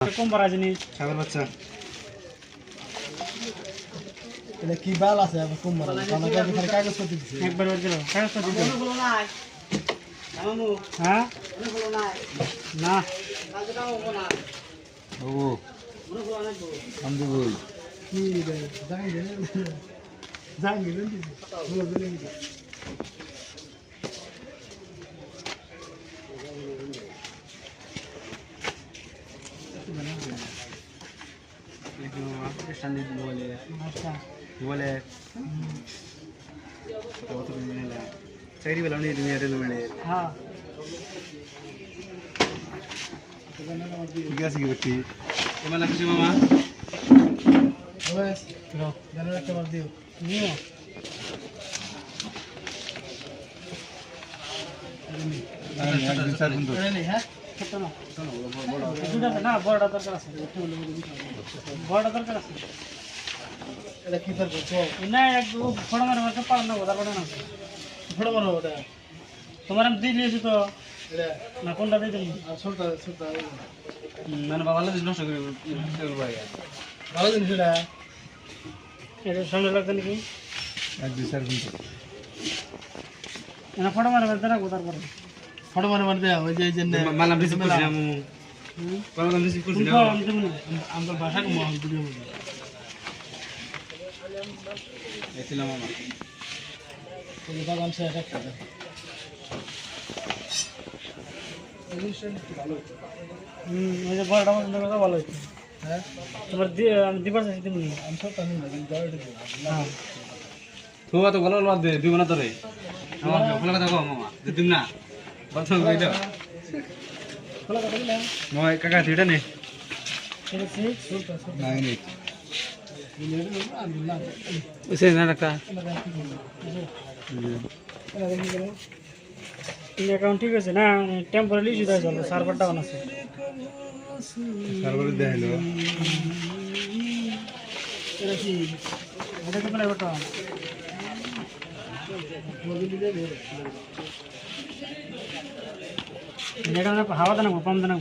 কম পারা জিনিস ছাগল বাচ্চা এটা কি বাল আছে আবার কম মারা খালি কাগজ করতে দিছে একবার বার দিল কাগজ পাতি দিল হলো নাই মামু হ্যাঁ হলো নাই না কাজ দাও হবো না ও মনে হলো নাই গো আমদি বই কি রে যাই রে যাই রে বলো বলে নি স্ট্যান্ডে বলে আচ্ছা বলে কত মিলে চাইরি বেলা নি তুমি এর মিলে হ্যাঁ ঠিক আছে কি করতে কেমন লাগছে মামা ওই জানো একটা বার দিও নিও এটা নেই হ্যাঁ ছোট না দুটা না বড়টা দরকার আছে বড়টা দরকার আছে এটা কি করব তো না এক ফড় মারে মারতে পার না ওদার বড় না বড় বড় ওটা তোমার আমি দিয়ে দিয়েছি তো এটা না কোনটা দিয়ে দিই আর ছোট ছোট মানে বাবা লাগে নষ্ট করে ভাই ভালো জিনিস এটা এটা সঙ্গে লাগবে নাকি এক দুই চার ঘন্টা না ফড় মারে মারতে না ওদার পরে ফটো মানে মানে ওই যে যে মালাম রিসিভ করছি না মামু মালাম রিসিভ করছি না আমি দেবো না আমার ভাষা কম আমি ভিডিও বলি এছিলাম মামা এই বাগান সে একটা ভালো ওই যে বড়টা পছন্দ করতে ভালো হচ্ছে হ্যাঁ তোমার আমি দিবার চাইছি তুমি আমি সব জানি না কিন্তু গাড়িটা হ্যাঁ তোমরা তো গলা বাদ দে দিব না তোরে আমার খোলা কথা কও মামা দিম না বলছো কই দাও খোলা কথা দিলাম মই কাকা দিটা নে এটা সিক্স নাই নে আমি না ওসে না রাখা অ্যাকাউন্ট ঠিক আছে না টেম্পোরারি ইস্যু দেয় চলো সার্ভার ডাউন আছে সার্ভারে দেখাইলো এটা কি এটা কি প্রাইভেট এটা হাওয়া দেনা পাম্প দেনা